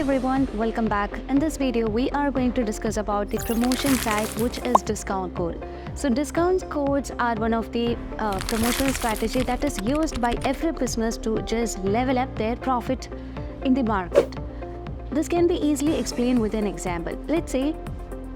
everyone, welcome back. In this video, we are going to discuss about the promotion type, which is discount code. So discount codes are one of the promotional strategy that is used by every business to just level up their profit in the market. This can be easily explained with an example. Let's say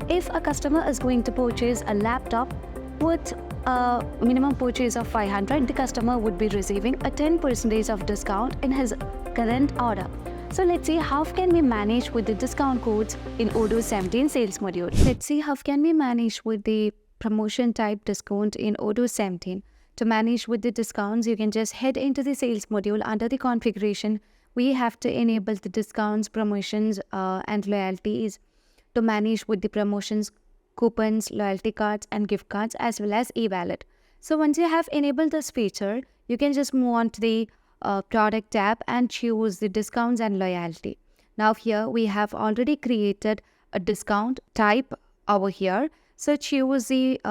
if a customer is going to purchase a laptop with a minimum purchase of 500, the customer would be receiving a 10% of discount in his current order. So let's see how can we manage with the discount codes in Odoo 17 sales module. Let's see how can we manage with the promotion type discount in Odoo 17. To manage with the discounts, you can just head into the sales module. Under the configuration, we have to enable the discounts, promotions and loyalties to manage with the promotions, coupons, loyalty cards and gift cards as well as e-wallet. So once you have enabled this feature, you can just move on to the product tab and choose the discounts and loyalty. Now here we have already created a discount type over here. So choose the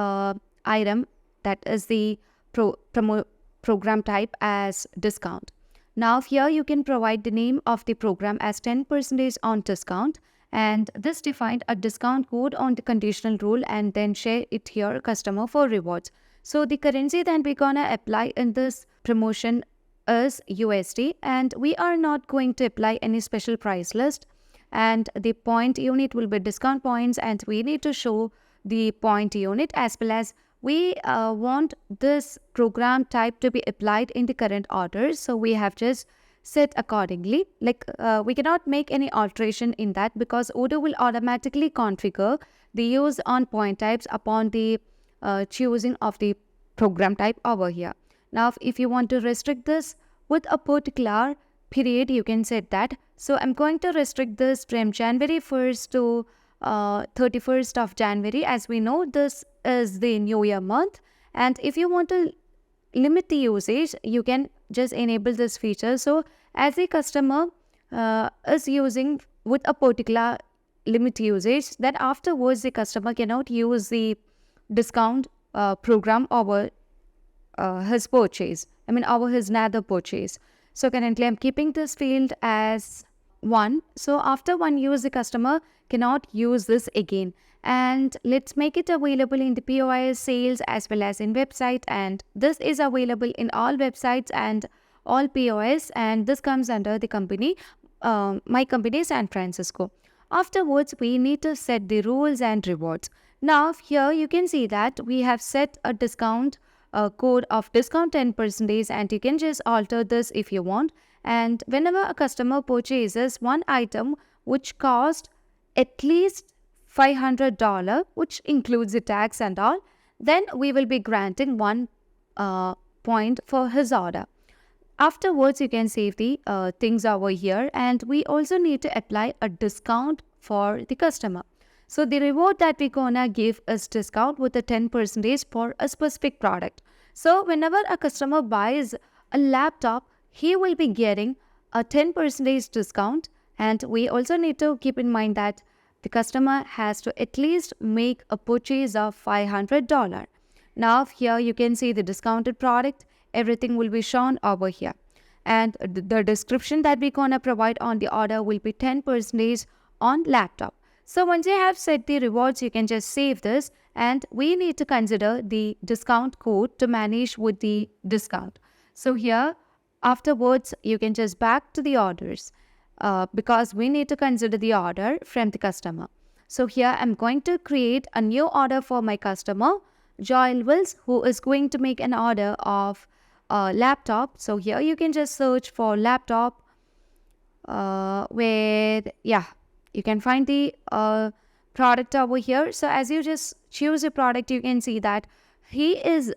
item that is the program type as discount. Now here you can provide the name of the program as 10% on discount, and this defined a discount code on the conditional rule and then share it here customer for rewards. So the currency that we're gonna apply in this promotion is USD, and we are not going to apply any special price list, and the point unit will be discount points, and we need to show the point unit as well as we want this program type to be applied in the current orders. So we have just set accordingly. We cannot make any alteration in that because Odoo will automatically configure the use on point types upon the choosing of the program type over here. Now, if you want to restrict this with a particular period, you can set that. So I'm going to restrict this from January 1st to 31st of January. As we know, this is the New Year month. And if you want to limit the usage, you can just enable this feature. So as a customer is using with a particular limit usage, then afterwards the customer cannot use the discount program over his purchase. Over his another purchase. So currently I'm keeping this field as 1. So after 1 use, the customer cannot use this again. And let's make it available in the POS sales as well as in website. And this is available in all websites and all POS. And this comes under the company, my company San Francisco. Afterwards, we need to set the rules and rewards. Now here you can see that we have set a discount code of discount 10%, and you can just alter this if you want. And whenever a customer purchases one item which cost at least $500, which includes the tax and all, then we will be granting 1 point for his order. Afterwards, you can save the things over here, and we also need to apply a discount for the customer. So the reward that we're gonna give is discount with a 10% for a specific product. So whenever a customer buys a laptop, he will be getting a 10% discount. And we also need to keep in mind that the customer has to at least make a purchase of $500. Now here you can see the discounted product. Everything will be shown over here. And the description that we're gonna provide on the order will be 10% on laptop. So once you have set the rewards, you can just save this, and we need to consider the discount code to manage with the discount. So here, afterwards, you can just back to the orders because we need to consider the order from the customer. So here, I'm going to create a new order for my customer, Joel Wills, who is going to make an order of a laptop. So here, you can just search for laptop you can find the product over here. So as you just choose a product, you can see that he is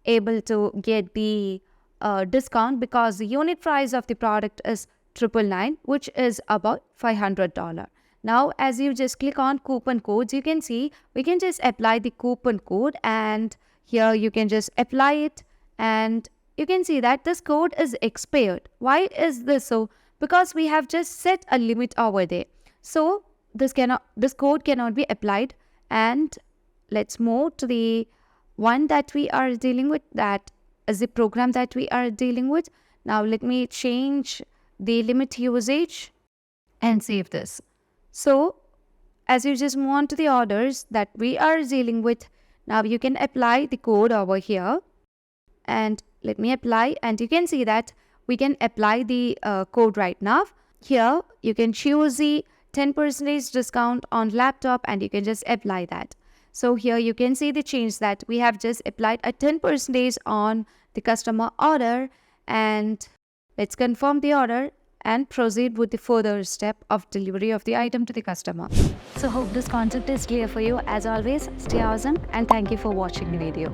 able to get the discount because the unit price of the product is $999, which is about $500. Now as you just click on coupon codes, you can see we can just apply the coupon code, and here you can just apply it, and you can see that this code is expired. Why is this so? Because we have just set a limit over there. So this code cannot be applied. And let's move to the one that we are dealing with, that is the program that we are dealing with. Now let me change the limit usage and save this. So as you just move on to the orders that we are dealing with, now you can apply the code over here, and let me apply, and you can see that we can apply the code right now. Here you can choose the 10% discount on laptop and you can just apply that. So here you can see the change that we have just applied a 10% on the customer order, and let's confirm the order and proceed with the further step of delivery of the item to the customer. So hope this concept is clear for you. As always, stay awesome and thank you for watching the video.